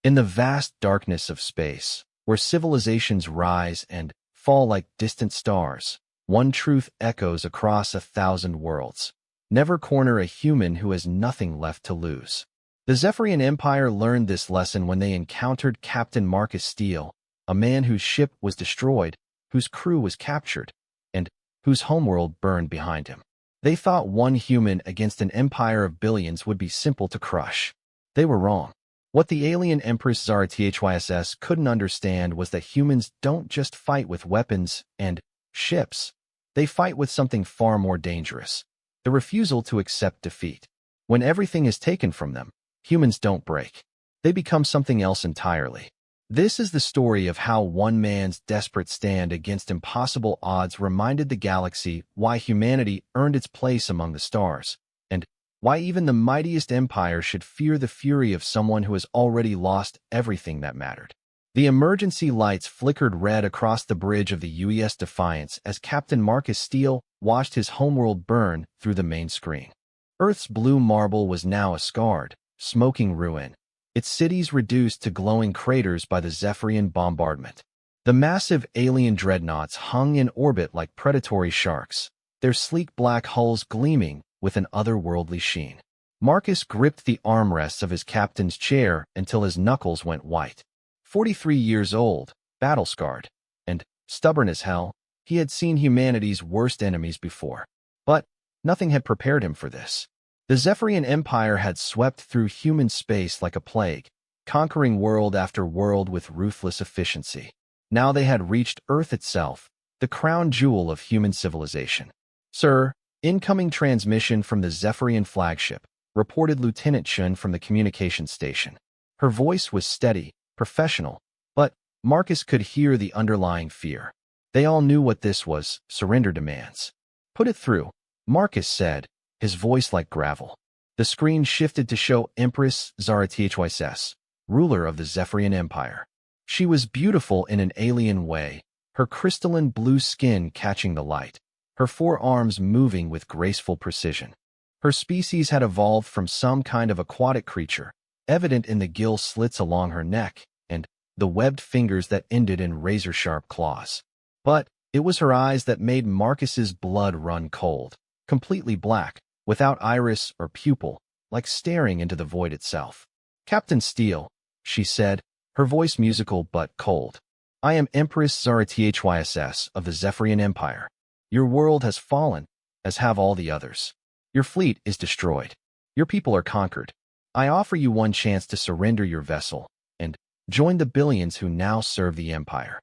In the vast darkness of space, where civilizations rise and fall like distant stars, one truth echoes across 1,000 worlds. Never corner a human who has nothing left to lose. The Zephyrian Empire learned this lesson when they encountered Captain Marcus Steele, a man whose ship was destroyed, whose crew was captured, and whose homeworld burned behind him. They thought one human against an empire of billions would be simple to crush. They were wrong. What the alien Empress HFY couldn't understand was that humans don't just fight with weapons and ships. They fight with something far more dangerous: the refusal to accept defeat. When everything is taken from them, humans don't break. They become something else entirely. This is the story of how one man's desperate stand against impossible odds reminded the galaxy why humanity earned its place among the stars, and why even the mightiest empire should fear the fury of someone who has already lost everything that mattered. The emergency lights flickered red across the bridge of the UES Defiance as Captain Marcus Steele watched his homeworld burn through the main screen. Earth's blue marble was now a scarred, smoking ruin, its cities reduced to glowing craters by the Zephyrian bombardment. The massive alien dreadnoughts hung in orbit like predatory sharks, their sleek black hulls gleaming with an otherworldly sheen. Marcus gripped the armrests of his captain's chair until his knuckles went white. 43 years old, battle-scarred, and stubborn as hell, he had seen humanity's worst enemies before. But nothing had prepared him for this. The Zephyrian Empire had swept through human space like a plague, conquering world after world with ruthless efficiency. Now they had reached Earth itself, the crown jewel of human civilization. "Sir, incoming transmission from the Zephyrian flagship," reported Lieutenant Chun from the communications station. Her voice was steady, professional, but Marcus could hear the underlying fear. They all knew what this was: surrender demands. "Put it through," Marcus said, his voice like gravel. The screen shifted to show Empress HFY, ruler of the Zephyrian Empire. She was beautiful in an alien way, her crystalline blue skin catching the light, her forearms moving with graceful precision. Her species had evolved from some kind of aquatic creature, evident in the gill slits along her neck and the webbed fingers that ended in razor-sharp claws. But it was her eyes that made Marcus's blood run cold, completely black, without iris or pupil, like staring into the void itself. "Captain Steele," she said, her voice musical but cold. "I am Empress HFY of the Zephyrian Empire. Your world has fallen, as have all the others. Your fleet is destroyed. Your people are conquered. I offer you one chance to surrender your vessel and join the billions who now serve the Empire."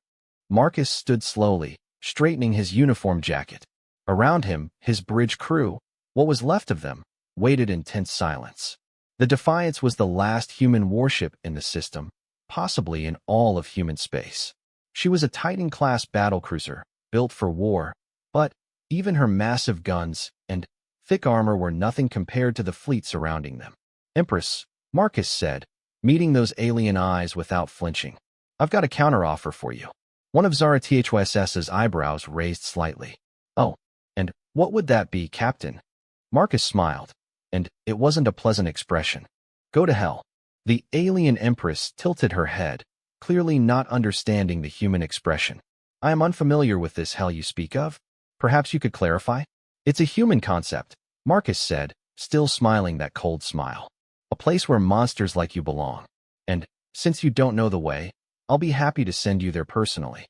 Marcus stood slowly, straightening his uniform jacket. Around him, his bridge crew, what was left of them, waited in tense silence. The Defiance was the last human warship in the system, possibly in all of human space. She was a Titan-class battlecruiser, built for war, but even her massive guns and thick armor were nothing compared to the fleet surrounding them. "Empress," Marcus said, meeting those alien eyes without flinching. "I've got a counteroffer for you." One of HFY's eyebrows raised slightly. "Oh, and what would that be, Captain?" Marcus smiled, and it wasn't a pleasant expression. "Go to hell." The alien Empress tilted her head, clearly not understanding the human expression. "I am unfamiliar with this hell you speak of. Perhaps you could clarify?" "It's a human concept," Marcus said, still smiling that cold smile. "A place where monsters like you belong. And since you don't know the way, I'll be happy to send you there personally."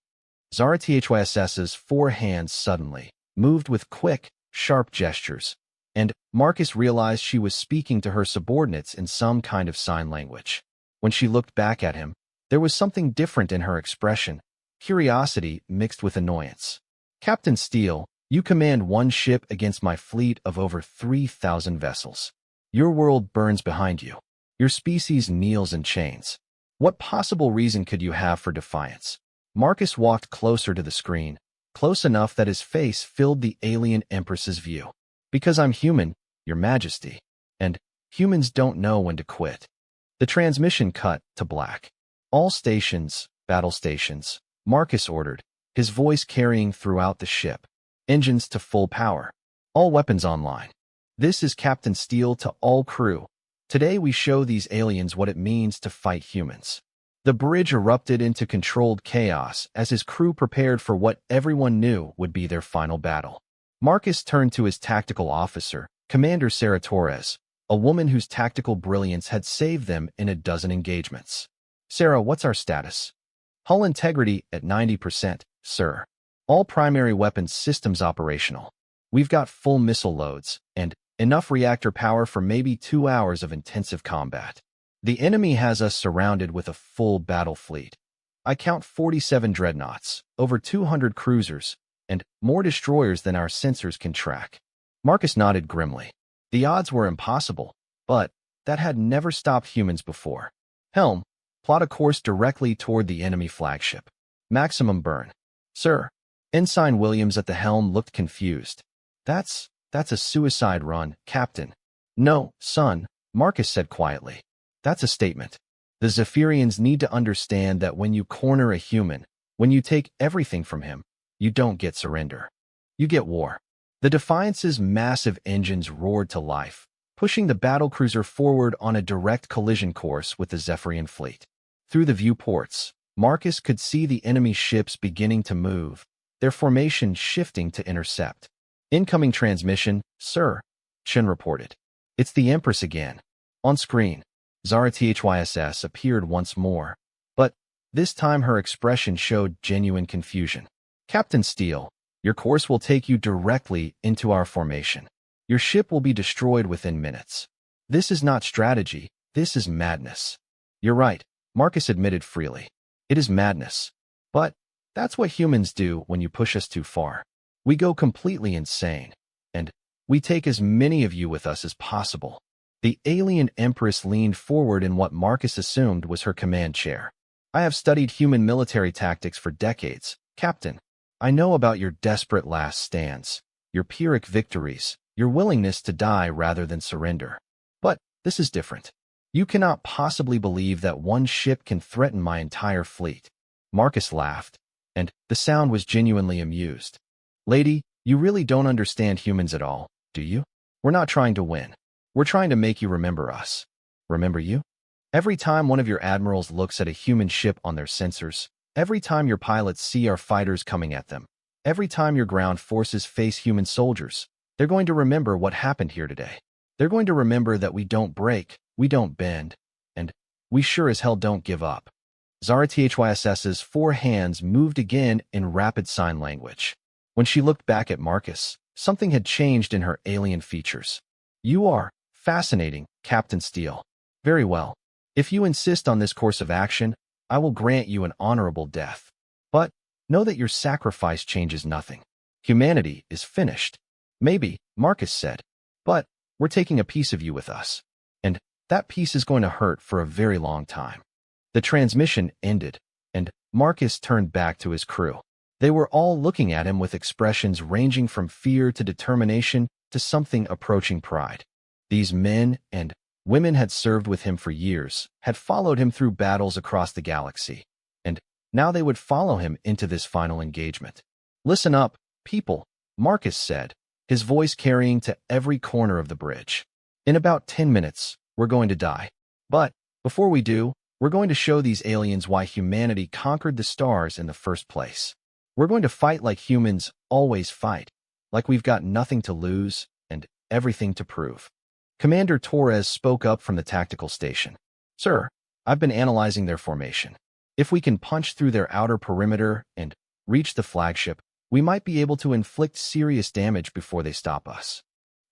HFY's four hands suddenly moved with quick, sharp gestures, and Marcus realized she was speaking to her subordinates in some kind of sign language. When she looked back at him, there was something different in her expression, curiosity mixed with annoyance. "Captain Steele, you command one ship against my fleet of over 3,000 vessels. Your world burns behind you. Your species kneels in chains. What possible reason could you have for defiance?" Marcus walked closer to the screen, close enough that his face filled the alien Empress's view. "Because I'm human, Your Majesty, and humans don't know when to quit." The transmission cut to black. "All stations, battle stations," Marcus ordered, his voice carrying throughout the ship. "Engines to full power. All weapons online. This is Captain Steele to all crew. Today we show these aliens what it means to fight humans. The bridge erupted into controlled chaos as his crew prepared for what everyone knew would be their final battle. Marcus turned to his tactical officer, Commander Sarah Torres, a woman whose tactical brilliance had saved them in a dozen engagements. Sarah, what's our status? Hull integrity at 90%, sir. All primary weapons systems operational. We've got full missile loads and enough reactor power for maybe 2 hours of intensive combat. The enemy has us surrounded with a full battle fleet. I count 47 dreadnoughts, over 200 cruisers, and more destroyers than our sensors can track. Marcus nodded grimly. The odds were impossible, but that had never stopped humans before. Helm, plot a course directly toward the enemy flagship. Maximum burn. Sir. Ensign Williams at the helm looked confused. That's a suicide run, Captain. No, son, Marcus said quietly. That's a statement. The Zephyrians need to understand that when you corner a human, when you take everything from him, you don't get surrender. You get war. The Defiance's massive engines roared to life, pushing the battlecruiser forward on a direct collision course with the Zephyrian fleet. Through the viewports, Marcus could see the enemy ships beginning to move, their formation shifting to intercept. Incoming transmission, sir, Chen reported. It's the Empress again. On screen, Zara THYSS appeared once more, but this time her expression showed genuine confusion. Captain Steele, your course will take you directly into our formation. Your ship will be destroyed within minutes. This is not strategy, this is madness. You're right, Marcus admitted freely. It is madness. But that's what humans do when you push us too far. We go completely insane, and we take as many of you with us as possible. The alien Empress leaned forward in what Marcus assumed was her command chair. I have studied human military tactics for decades, Captain. I know about your desperate last stands, your Pyrrhic victories, your willingness to die rather than surrender. But this is different. You cannot possibly believe that one ship can threaten my entire fleet. Marcus laughed, and the sound was genuinely amused. Lady, you really don't understand humans at all, do you? We're not trying to win. We're trying to make you remember us. Remember you? Every time one of your admirals looks at a human ship on their sensors, every time your pilots see our fighters coming at them, every time your ground forces face human soldiers, they're going to remember what happened here today. They're going to remember that we don't break, we don't bend, and we sure as hell don't give up. Zara THYSS's 4 hands moved again in rapid sign language. When she looked back at Marcus, something had changed in her alien features. You are fascinating, Captain Steele. Very well. If you insist on this course of action, I will grant you an honorable death. But know that your sacrifice changes nothing. Humanity is finished. Maybe, Marcus said, but we're taking a piece of you with us. And that piece is going to hurt for a very long time. The transmission ended, and Marcus turned back to his crew. They were all looking at him with expressions ranging from fear to determination to something approaching pride. These men and women had served with him for years, had followed him through battles across the galaxy, and now they would follow him into this final engagement. Listen up, people, Marcus said, his voice carrying to every corner of the bridge. In about 10 minutes, we're going to die. But before we do, we're going to show these aliens why humanity conquered the stars in the first place. We're going to fight like humans always fight, like we've got nothing to lose and everything to prove. Commander Torres spoke up from the tactical station. Sir, I've been analyzing their formation. If we can punch through their outer perimeter and reach the flagship, we might be able to inflict serious damage before they stop us.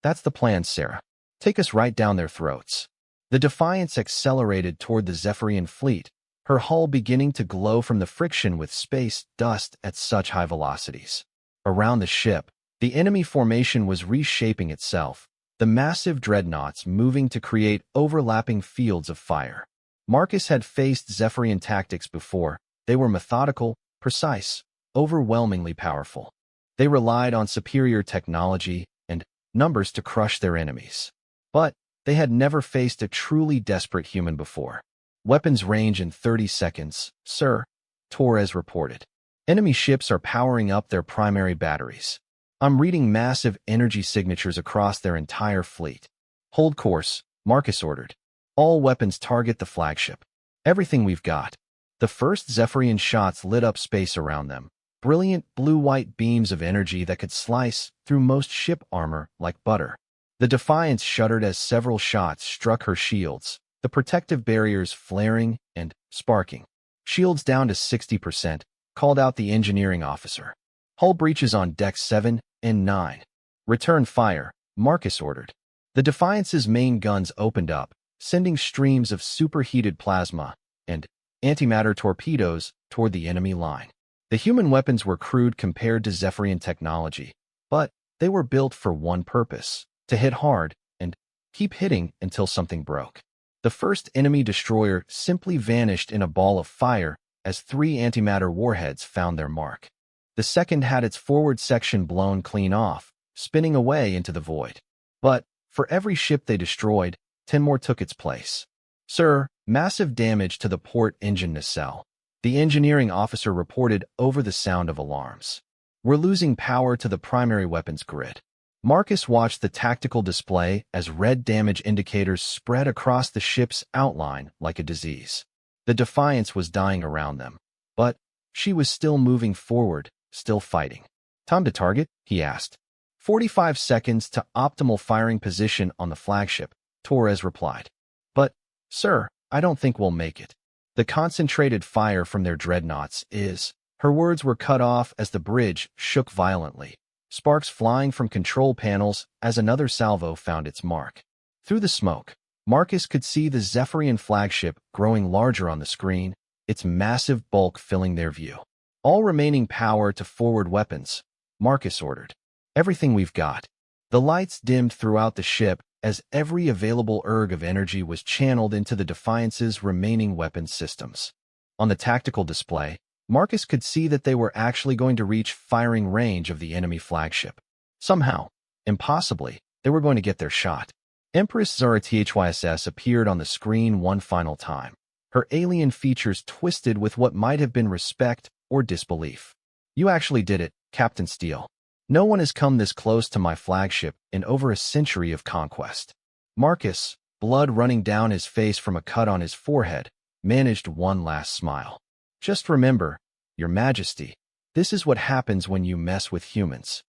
That's the plan, Sarah. Take us right down their throats. The Defiance accelerated toward the Zephyrian fleet, her hull beginning to glow from the friction with space dust at such high velocities. Around the ship, the enemy formation was reshaping itself, the massive dreadnoughts moving to create overlapping fields of fire. Marcus had faced Zephyrian tactics before. They were methodical, precise, overwhelmingly powerful. They relied on superior technology and numbers to crush their enemies. But they had never faced a truly desperate human before. Weapons range in 30 seconds, sir, Torres reported. Enemy ships are powering up their primary batteries. I'm reading massive energy signatures across their entire fleet. Hold course, Marcus ordered. All weapons target the flagship. Everything we've got. The first Zephyrian shots lit up space around them. Brilliant blue-white beams of energy that could slice through most ship armor like butter. The Defiance shuddered as several shots struck her shields, the protective barriers flaring and sparking. Shields down to 60%, called out the engineering officer. Hull breaches on decks 7 and 9. Return fire, Marcus ordered. The Defiance's main guns opened up, sending streams of superheated plasma and antimatter torpedoes toward the enemy line. The human weapons were crude compared to Zephyrian technology, but they were built for one purpose: to hit hard and keep hitting until something broke. The first enemy destroyer simply vanished in a ball of fire as 3 antimatter warheads found their mark. The second had its forward section blown clean off, spinning away into the void. But for every ship they destroyed, 10 more took its place. "Sir, massive damage to the port engine nacelle," the engineering officer reported over the sound of alarms. "We're losing power to the primary weapons grid." Marcus watched the tactical display as red damage indicators spread across the ship's outline like a disease. The Defiance was dying around them, but she was still moving forward, still fighting. "Time to target?" he asked. 45 seconds to optimal firing position on the flagship, Torres replied. "But, sir, I don't think we'll make it. The concentrated fire from their dreadnoughts is—" Her words were cut off as the bridge shook violently, sparks flying from control panels as another salvo found its mark. Through the smoke, Marcus could see the Zephyrian flagship growing larger on the screen, its massive bulk filling their view. "All remaining power to forward weapons," Marcus ordered. "Everything we've got." The lights dimmed throughout the ship as every available erg of energy was channeled into the Defiance's remaining weapons systems. On the tactical display, Marcus could see that they were actually going to reach firing range of the enemy flagship. Somehow, impossibly, they were going to get their shot. Empress Zara THYSS appeared on the screen one final time, her alien features twisted with what might have been respect or disbelief. "You actually did it, Captain Steele. No one has come this close to my flagship in over a century of conquest." Marcus, blood running down his face from a cut on his forehead, managed one last smile. "Just remember, Your Majesty, this is what happens when you mess with humans."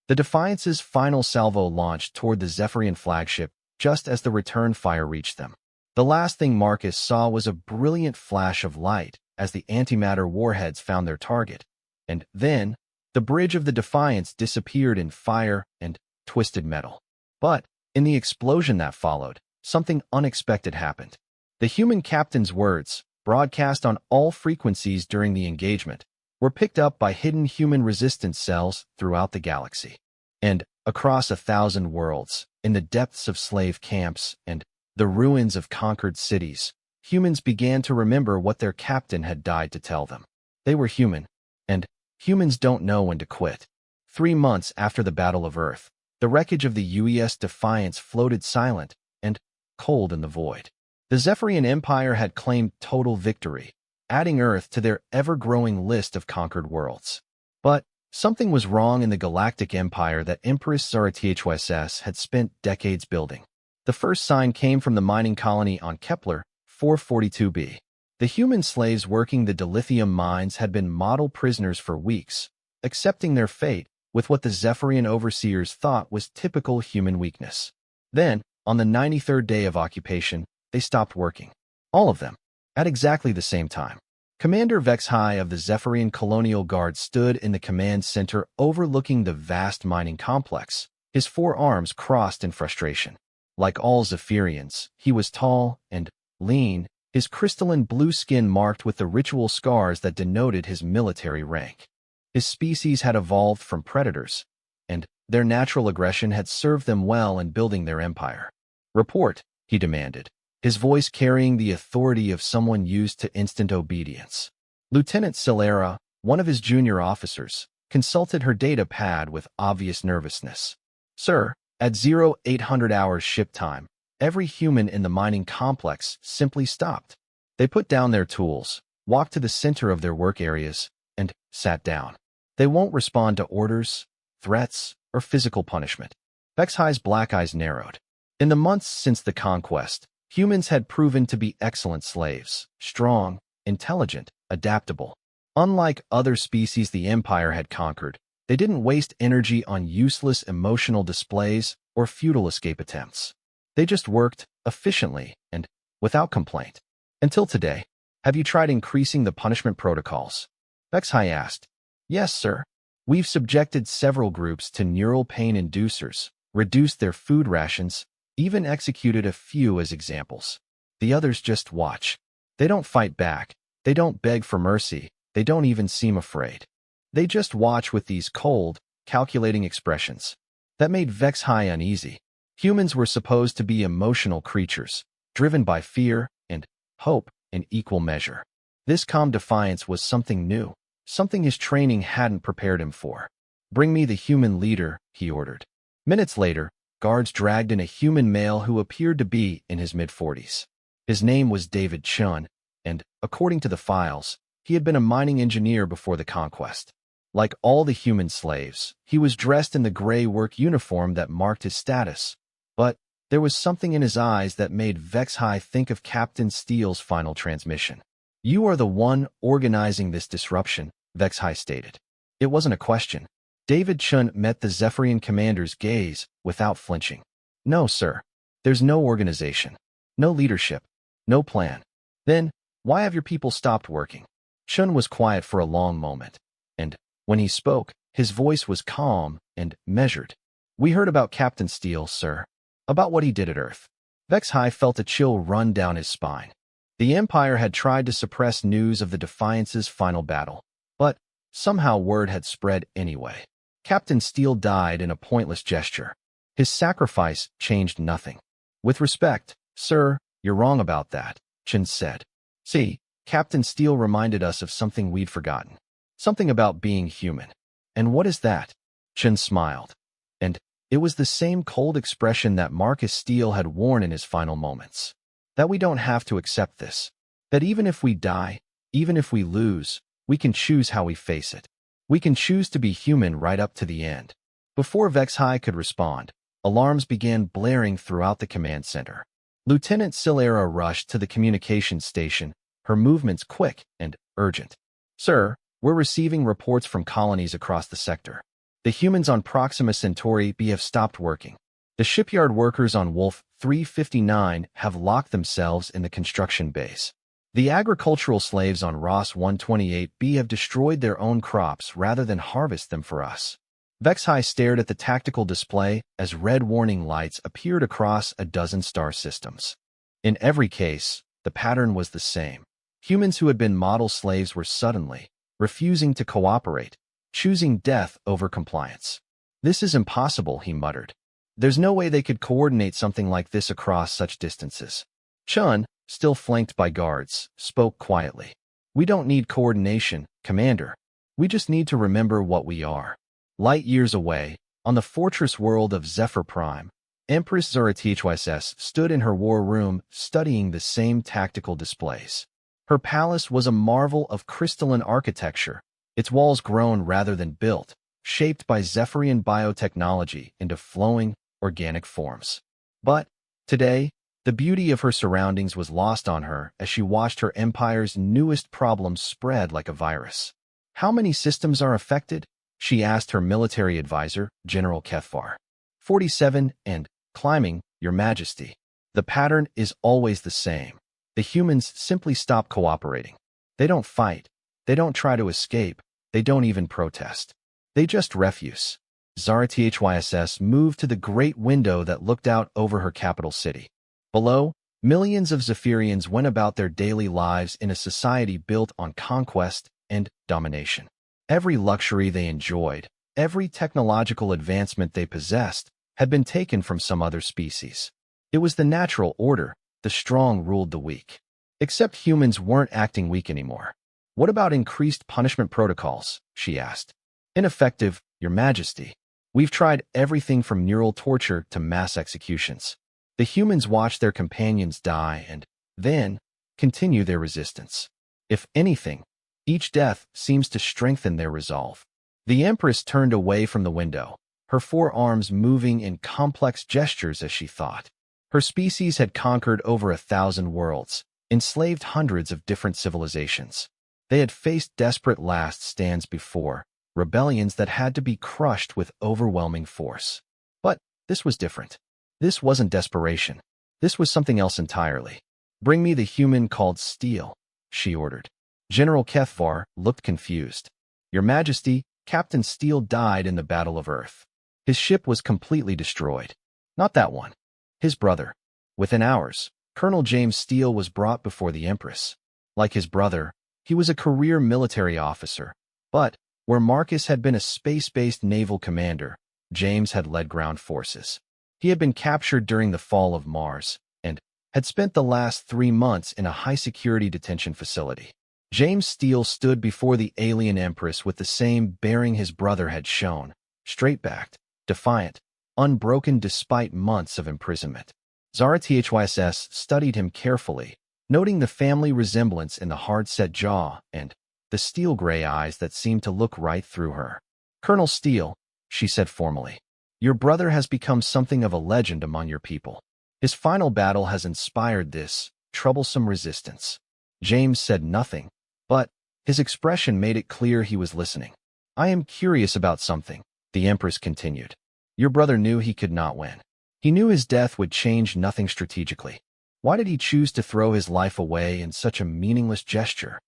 The Defiance's final salvo launched toward the Zephyrian flagship just as the return fire reached them. The last thing Marcus saw was a brilliant flash of light as the antimatter warheads found their target, and then the bridge of the Defiance disappeared in fire and twisted metal. But in the explosion that followed, something unexpected happened. The human captain's words, broadcast on all frequencies during the engagement, were picked up by hidden human resistance cells throughout the galaxy. And across 1,000 worlds, in the depths of slave camps and the ruins of conquered cities, humans began to remember what their captain had died to tell them. They were human, and humans don't know when to quit. 3 months after the Battle of Earth, the wreckage of the UES Defiance floated silent and cold in the void. The Zephyrian Empire had claimed total victory, adding Earth to their ever-growing list of conquered worlds. But something was wrong in the galactic empire that Empress Zara THYSS had spent decades building. The first sign came from the mining colony on Kepler 442b. The human slaves working the dilithium mines had been model prisoners for weeks, accepting their fate with what the Zephyrian overseers thought was typical human weakness. Then, on the 93rd day of occupation, they stopped working. All of them, at exactly the same time. Commander Vexhai of the Zephyrian Colonial Guard stood in the command center overlooking the vast mining complex, his 4 arms crossed in frustration. Like all Zephyrians, he was tall and lean, his crystalline blue skin marked with the ritual scars that denoted his military rank. His species had evolved from predators, and their natural aggression had served them well in building their empire. "Report," he demanded, his voice carrying the authority of someone used to instant obedience. Lieutenant Silera, one of his junior officers, consulted her data pad with obvious nervousness. "Sir, at 0800 hours ship time, every human in the mining complex simply stopped. They put down their tools, walked to the center of their work areas, and sat down. They won't respond to orders, threats, or physical punishment." Vexhai's black eyes narrowed. In the months since the conquest, Humans had proven to be excellent slaves, strong, intelligent, adaptable. Unlike other species the Empire had conquered, they didn't waste energy on useless emotional displays or futile escape attempts. They just worked efficiently and without complaint. Until today. Have you tried increasing the punishment protocols? Vexhai asked. Yes, sir. We've subjected several groups to neural pain inducers, reduced their food rations, even executed a few as examples. The others just watch. They don't fight back. They don't beg for mercy. They don't even seem afraid. They just watch with these cold, calculating expressions. That made Vexhai uneasy. Humans were supposed to be emotional creatures, driven by fear and hope in equal measure. This calm defiance was something new, something his training hadn't prepared him for. Bring me the human leader, he ordered. Minutes later, guards dragged in a human male who appeared to be in his mid-40s. His name was David Chun, and, according to the files, he had been a mining engineer before the conquest. Like all the human slaves, he was dressed in the gray work uniform that marked his status. But there was something in his eyes that made Vexhai think of Captain Steele's final transmission. You are the one organizing this disruption, Vexhai stated. It wasn't a question. David Chun met the Zephyrian commander's gaze without flinching. No, sir. There's no organization, no leadership, no plan. Then, why have your people stopped working? Chun was quiet for a long moment, and when he spoke, his voice was calm and measured. We heard about Captain Steele, sir. About what he did at Earth. Vexhai felt a chill run down his spine. The Empire had tried to suppress news of the Defiance's final battle, but somehow word had spread anyway. Captain Steele died in a pointless gesture. His sacrifice changed nothing. With respect, sir, you're wrong about that, Chen said. See, Captain Steele reminded us of something we'd forgotten. Something about being human. And what is that? Chen smiled. And it was the same cold expression that Marcus Steele had worn in his final moments. That we don't have to accept this. That even if we die, even if we lose, we can choose how we face it. We can choose to be human right up to the end. Before Vexhai could respond, alarms began blaring throughout the command center. Lieutenant Silera rushed to the communications station, her movements quick and urgent. Sir, we're receiving reports from colonies across the sector. The humans on Proxima Centauri B have stopped working. The shipyard workers on Wolf 359 have locked themselves in the construction base. The agricultural slaves on Ross 128B have destroyed their own crops rather than harvest them for us. Vexhai stared at the tactical display as red warning lights appeared across a dozen star systems. In every case, the pattern was the same. Humans who had been model slaves were suddenly refusing to cooperate, choosing death over compliance. This is impossible, he muttered. There's no way they could coordinate something like this across such distances. Chun, still flanked by guards, spoke quietly. We don't need coordination, Commander. We just need to remember what we are. Light years away, on the fortress world of Zephyr Prime, Empress HFY stood in her war room studying the same tactical displays. Her palace was a marvel of crystalline architecture, its walls grown rather than built, shaped by Zephyrian biotechnology into flowing, organic forms. But, today, the beauty of her surroundings was lost on her as she watched her empire's newest problem spread like a virus. How many systems are affected? She asked her military advisor, General Kethvar. 47 and climbing, Your Majesty. The pattern is always the same. The humans simply stop cooperating. They don't fight. They don't try to escape. They don't even protest. They just refuse. HFY moved to the great window that looked out over her capital city. Below, millions of Zephyrians went about their daily lives in a society built on conquest and domination. Every luxury they enjoyed, every technological advancement they possessed, had been taken from some other species. It was the natural order. The strong ruled the weak. Except humans weren't acting weak anymore. What about increased punishment protocols? She asked. Ineffective, Your Majesty. We've tried everything from neural torture to mass executions. The humans watch their companions die and, then, continue their resistance. If anything, each death seems to strengthen their resolve. The Empress turned away from the window, her forearms moving in complex gestures as she thought. Her species had conquered over 1,000 worlds, enslaved hundreds of different civilizations. They had faced desperate last stands before, rebellions that had to be crushed with overwhelming force. But this was different. This wasn't desperation. This was something else entirely. "Bring me the human called Steel," she ordered. General Kethvar looked confused. "Your Majesty, Captain Steel died in the Battle of Earth. His ship was completely destroyed." "Not that one. His brother." Within hours, Colonel James Steele was brought before the Empress. Like his brother, he was a career military officer. But where Marcus had been a space-based naval commander, James had led ground forces. He had been captured during the fall of Mars and had spent the last 3 months in a high-security detention facility. James Steele stood before the alien Empress with the same bearing his brother had shown, straight-backed, defiant, unbroken despite months of imprisonment. Zara Thyss studied him carefully, noting the family resemblance in the hard-set jaw and the steel-gray eyes that seemed to look right through her. "Colonel Steele," she said formally, "your brother has become something of a legend among your people. His final battle has inspired this troublesome resistance." James said nothing, but his expression made it clear he was listening. "I am curious about something," the Empress continued. "Your brother knew he could not win. He knew his death would change nothing strategically. Why did he choose to throw his life away in such a meaningless gesture?"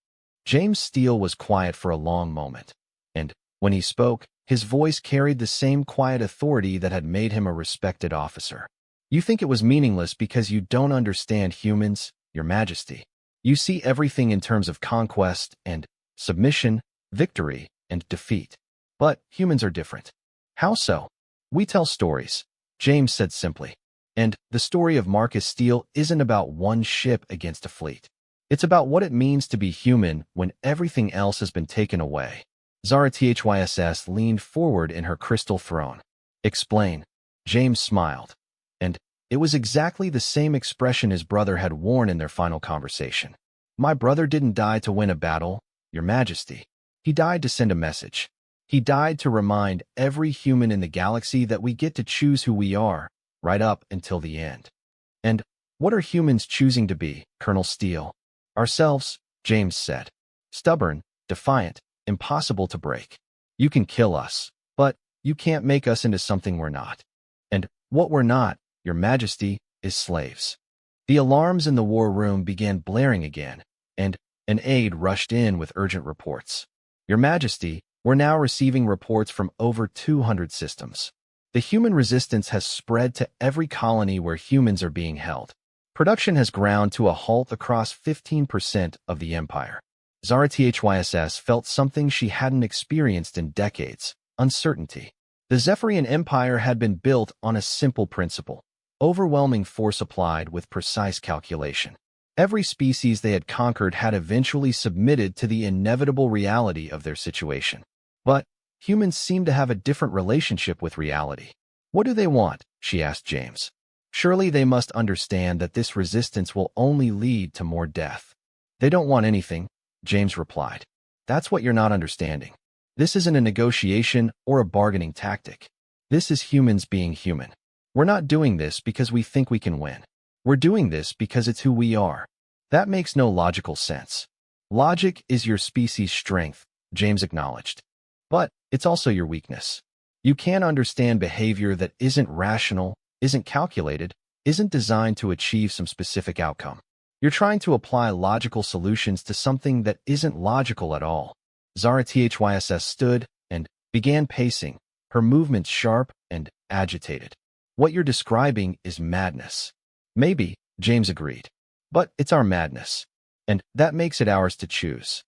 James Steele was quiet for a long moment, and when he spoke, his voice carried the same quiet authority that had made him a respected officer. "You think it was meaningless because you don't understand humans, Your Majesty. You see everything in terms of conquest and submission, victory and defeat. But humans are different." "How so?" "We tell stories," James said simply. "And the story of Marcus Steele isn't about one ship against a fleet. It's about what it means to be human when everything else has been taken away." Zara Thyss leaned forward in her crystal throne. "Explain." James smiled. And it was exactly the same expression his brother had worn in their final conversation. "My brother didn't die to win a battle, Your Majesty. He died to send a message. He died to remind every human in the galaxy that we get to choose who we are, right up until the end." "And what are humans choosing to be, Colonel Steele?" "Ourselves," James said. "Stubborn, defiant, impossible to break. You can kill us, but you can't make us into something we're not. And what we're not, Your Majesty, is slaves." The alarms in the war room began blaring again, and an aide rushed in with urgent reports. "Your Majesty, we're now receiving reports from over 200 systems. The human resistance has spread to every colony where humans are being held. Production has ground to a halt across 15% of the empire." Zara Thyss felt something she hadn't experienced in decades: uncertainty. The Zephyrian Empire had been built on a simple principle: overwhelming force applied with precise calculation. Every species they had conquered had eventually submitted to the inevitable reality of their situation. But humans seemed to have a different relationship with reality. "What do they want?" she asked James. "Surely they must understand that this resistance will only lead to more death." "They don't want anything," James replied. "That's what you're not understanding. This isn't a negotiation or a bargaining tactic. This is humans being human. We're not doing this because we think we can win. We're doing this because it's who we are." "That makes no logical sense." "Logic is your species' strength," James acknowledged. "But it's also your weakness. You can't understand behavior that isn't rational, isn't calculated, isn't designed to achieve some specific outcome. You're trying to apply logical solutions to something that isn't logical at all." Zara Thyss stood and began pacing, her movements sharp and agitated. "What you're describing is madness." "Maybe," James agreed. "But it's our madness. And that makes it ours to choose."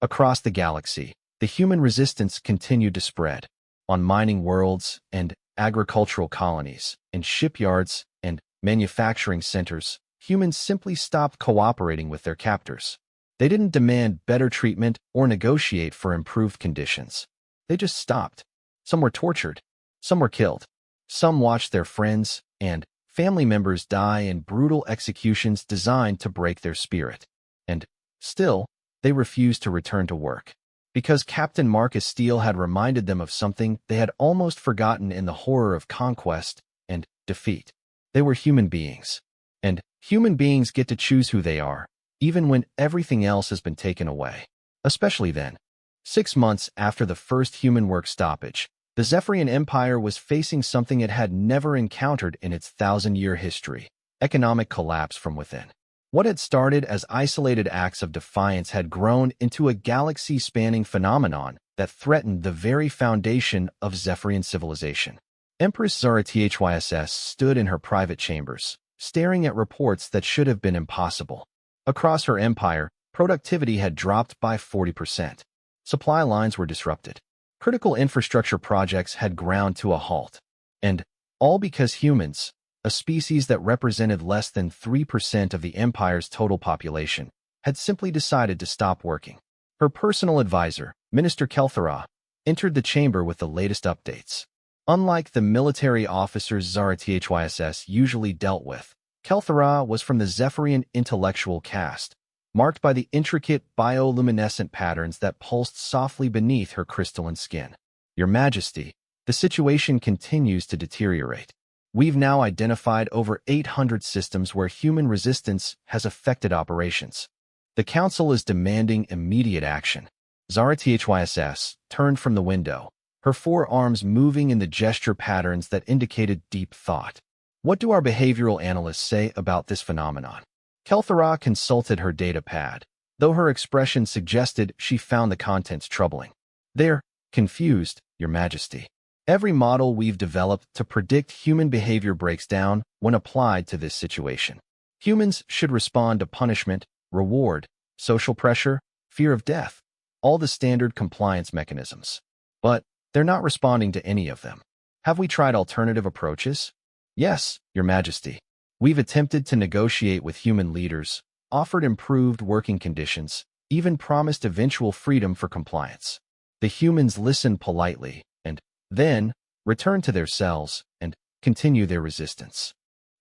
Across the galaxy, the human resistance continued to spread. On mining worlds and agricultural colonies, in shipyards and manufacturing centers, humans simply stopped cooperating with their captors. They didn't demand better treatment or negotiate for improved conditions. They just stopped. Some were tortured. Some were killed. Some watched their friends and family members die in brutal executions designed to break their spirit. And still, they refused to return to work. Because Captain Marcus Steele had reminded them of something they had almost forgotten in the horror of conquest and defeat. They were human beings. And human beings get to choose who they are, even when everything else has been taken away. Especially then. 6 months after the first human work stoppage, the Zephyrian Empire was facing something it had never encountered in its 1,000-year history: economic collapse from within. What had started as isolated acts of defiance had grown into a galaxy-spanning phenomenon that threatened the very foundation of Zephyrian civilization. Empress Zara Thyss stood in her private chambers, staring at reports that should have been impossible. Across her empire, productivity had dropped by 40%. Supply lines were disrupted. Critical infrastructure projects had ground to a halt. And all because humans, a species that represented less than 3% of the empire's total population, had simply decided to stop working. Her personal advisor, Minister Kelthara, entered the chamber with the latest updates. Unlike the military officers Zara Thyss usually dealt with, Kelthara was from the Zephyrian intellectual caste, marked by the intricate bioluminescent patterns that pulsed softly beneath her crystalline skin. Your Majesty, the situation continues to deteriorate. We've now identified over 800 systems where human resistance has affected operations. The Council is demanding immediate action. Zara Thyss turned from the window, her forearms moving in the gesture patterns that indicated deep thought. What do our behavioral analysts say about this phenomenon? Kelthara consulted her data pad, though her expression suggested she found the contents troubling. They're confused, Your Majesty. Every model we've developed to predict human behavior breaks down when applied to this situation. Humans should respond to punishment, reward, social pressure, fear of death, all the standard compliance mechanisms. But they're not responding to any of them. Have we tried alternative approaches? Yes, Your Majesty. We've attempted to negotiate with human leaders, offered improved working conditions, even promised eventual freedom for compliance. The humans listen politely, and then return to their cells and continue their resistance.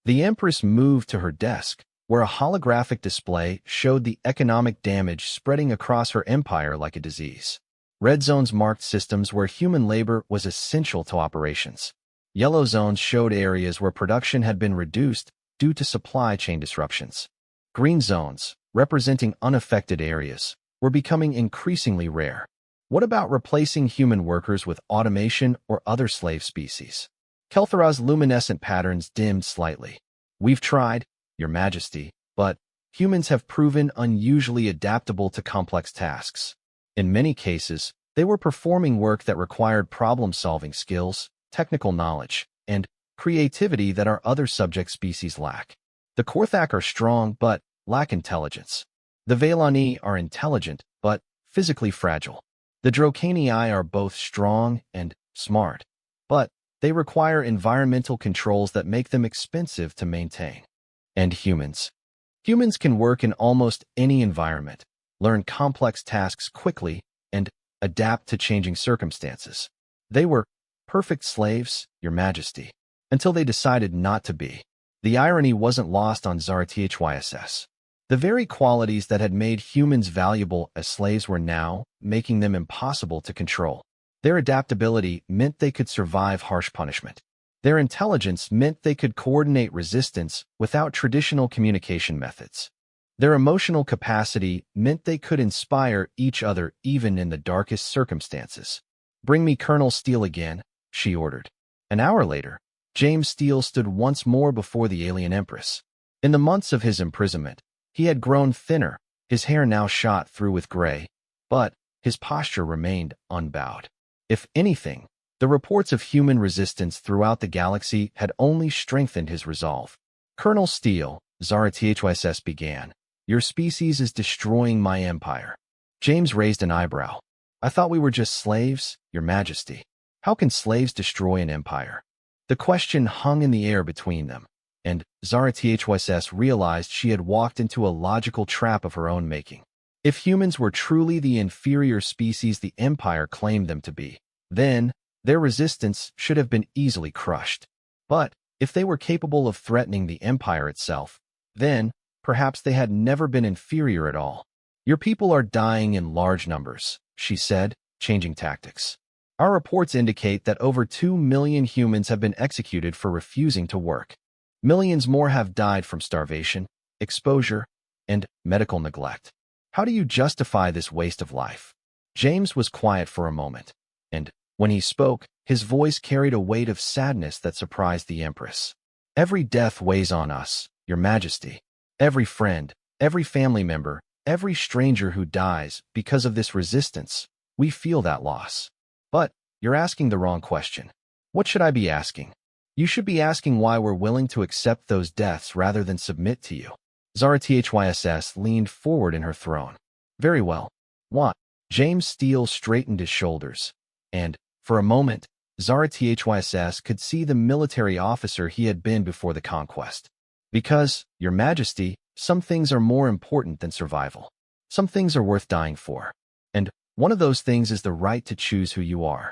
The Empress moved to her desk, where a holographic display showed the economic damage spreading across her empire like a disease. Red zones marked systems where human labor was essential to operations. Yellow zones showed areas where production had been reduced due to supply chain disruptions. Green zones, representing unaffected areas, were becoming increasingly rare. What about replacing human workers with automation or other slave species? Kelthara's luminescent patterns dimmed slightly. We've tried, Your Majesty, but humans have proven unusually adaptable to complex tasks. In many cases, they were performing work that required problem-solving skills, technical knowledge, and creativity that our other subject species lack. The Korthak are strong but lack intelligence. The Velani are intelligent but physically fragile. The Drokanii are both strong and smart, but they require environmental controls that make them expensive to maintain. And humans. Humans can work in almost any environment, learn complex tasks quickly, and adapt to changing circumstances. They were perfect slaves, Your Majesty, until they decided not to be. The irony wasn't lost on Zara Thyss. The very qualities that had made humans valuable as slaves were now making them impossible to control. Their adaptability meant they could survive harsh punishment. Their intelligence meant they could coordinate resistance without traditional communication methods. Their emotional capacity meant they could inspire each other even in the darkest circumstances. "Bring me Colonel Steele again," she ordered. An hour later, James Steele stood once more before the alien Empress. In the months of his imprisonment, he had grown thinner, his hair now shot through with gray, but his posture remained unbowed. If anything, the reports of human resistance throughout the galaxy had only strengthened his resolve. "Colonel Steele," Zara Thyss began, "your species is destroying my empire." James raised an eyebrow. "I thought we were just slaves, Your Majesty. How can slaves destroy an empire?" The question hung in the air between them, and Zara Thyss realized she had walked into a logical trap of her own making. If humans were truly the inferior species the empire claimed them to be, then their resistance should have been easily crushed. But if they were capable of threatening the empire itself, then perhaps they had never been inferior at all. "Your people are dying in large numbers," she said, changing tactics. "Our reports indicate that over 2 million humans have been executed for refusing to work. Millions more have died from starvation, exposure, and medical neglect. How do you justify this waste of life? James was quiet for a moment, and when he spoke, his voice carried a weight of sadness that surprised the Empress. Every death weighs on us, Your Majesty. Every friend, every family member, every stranger who dies because of this resistance, we feel that loss. But you're asking the wrong question. What should I be asking? You should be asking why we're willing to accept those deaths rather than submit to you. Zara Thyss leaned forward in her throne. Very well. What? James Steele straightened his shoulders, and, for a moment, Zara Thyss could see the military officer he had been before the conquest. Because, Your Majesty, some things are more important than survival. Some things are worth dying for. And one of those things is the right to choose who you are.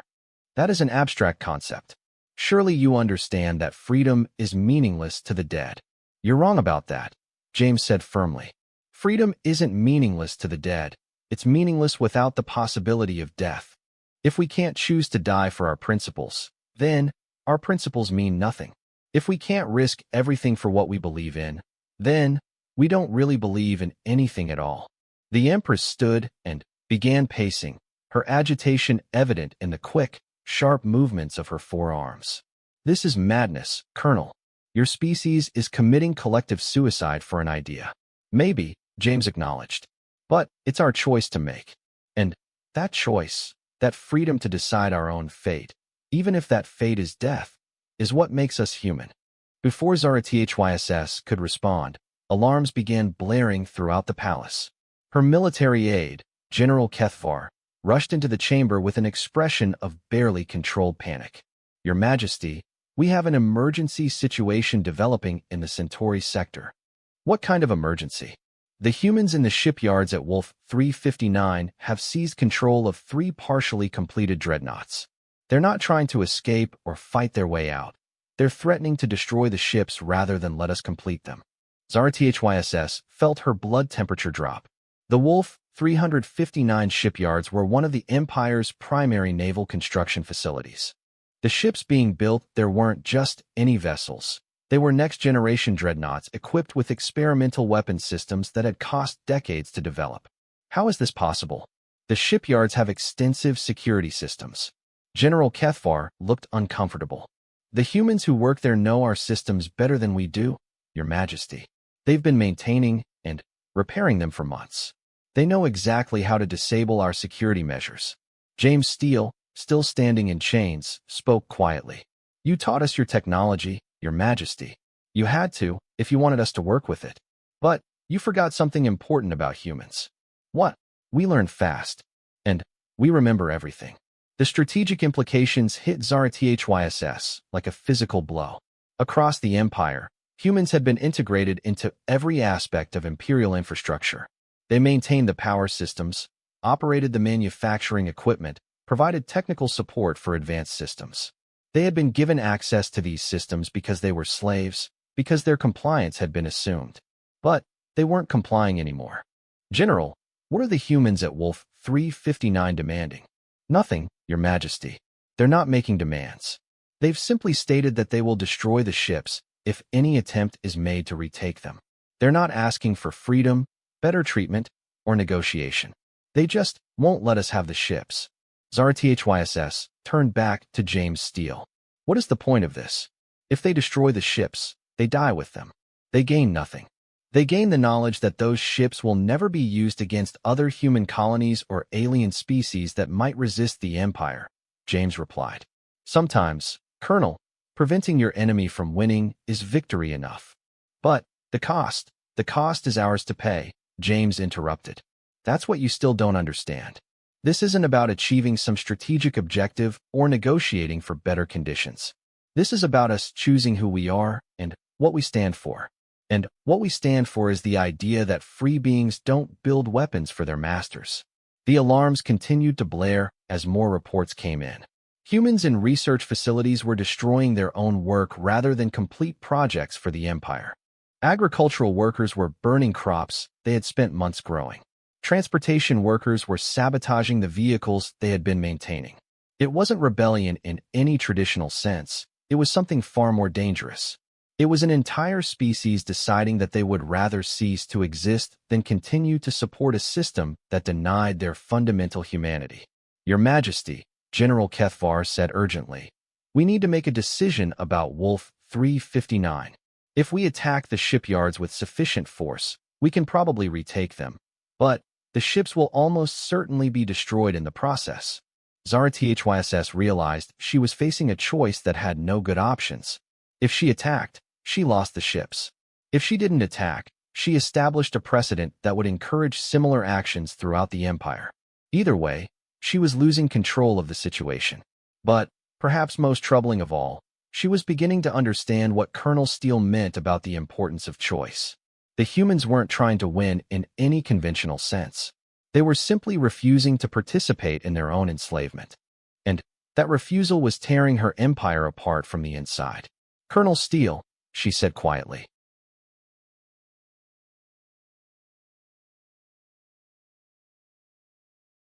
That is an abstract concept. Surely you understand that freedom is meaningless to the dead. You're wrong about that, James said firmly. Freedom isn't meaningless to the dead. It's meaningless without the possibility of death. If we can't choose to die for our principles, then our principles mean nothing. If we can't risk everything for what we believe in, then we don't really believe in anything at all. The Empress stood and began pacing, her agitation evident in the quick, sharp movements of her forearms. This is madness, Colonel. Your species is committing collective suicide for an idea. Maybe, James acknowledged. But it's our choice to make. And that choice, that freedom to decide our own fate, even if that fate is death, is what makes us human. Before Zara Thyss could respond, alarms began blaring throughout the palace. Her military aide, General Kethvar, rushed into the chamber with an expression of barely controlled panic. Your Majesty, we have an emergency situation developing in the Centauri sector. What kind of emergency? The humans in the shipyards at Wolf 359 have seized control of 3 partially completed dreadnoughts. They're not trying to escape or fight their way out. They're threatening to destroy the ships rather than let us complete them. Zara Thyss felt her blood temperature drop. The Wolf 359 shipyards were one of the Empire's primary naval construction facilities. The ships being built there weren't just any vessels. They were next-generation dreadnoughts equipped with experimental weapon systems that had cost decades to develop. How is this possible? The shipyards have extensive security systems. General Kethvar looked uncomfortable. The humans who work there know our systems better than we do, Your Majesty. They've been maintaining and repairing them for months. They know exactly how to disable our security measures. James Steele, still standing in chains, spoke quietly. You taught us your technology, Your Majesty. You had to, if you wanted us to work with it. But you forgot something important about humans. What? We learn fast. And we remember everything. The strategic implications hit Zara Thyss like a physical blow. Across the Empire, humans had been integrated into every aspect of Imperial infrastructure. They maintained the power systems, operated the manufacturing equipment, provided technical support for advanced systems. They had been given access to these systems because they were slaves, because their compliance had been assumed. But they weren't complying anymore. General, what are the humans at Wolf 359 demanding? Nothing, Your Majesty. They're not making demands. They've simply stated that they will destroy the ships if any attempt is made to retake them. They're not asking for freedom, better treatment, or negotiation. They just won't let us have the ships. Zara Thyss turned back to James Steele. What is the point of this? If they destroy the ships, they die with them. They gain nothing. They gain the knowledge that those ships will never be used against other human colonies or alien species that might resist the Empire, James replied. Sometimes, Colonel, preventing your enemy from winning is victory enough. But the cost is ours to pay, James interrupted. That's what you still don't understand. This isn't about achieving some strategic objective or negotiating for better conditions. This is about us choosing who we are and what we stand for. And what we stand for is the idea that free beings don't build weapons for their masters. The alarms continued to blare as more reports came in. Humans in research facilities were destroying their own work rather than complete projects for the Empire. Agricultural workers were burning crops they had spent months growing. Transportation workers were sabotaging the vehicles they had been maintaining. It wasn't rebellion in any traditional sense. It was something far more dangerous. It was an entire species deciding that they would rather cease to exist than continue to support a system that denied their fundamental humanity. Your Majesty, General Kethvar said urgently, we need to make a decision about Wolf 359. If we attack the shipyards with sufficient force, we can probably retake them. But the ships will almost certainly be destroyed in the process. Zara THYSS realized she was facing a choice that had no good options. If she attacked, she lost the ships. If she didn't attack, she established a precedent that would encourage similar actions throughout the Empire. Either way, she was losing control of the situation. But, perhaps most troubling of all, she was beginning to understand what Colonel Steele meant about the importance of choice. The humans weren't trying to win in any conventional sense. They were simply refusing to participate in their own enslavement. And that refusal was tearing her empire apart from the inside. Colonel Steele, she said quietly,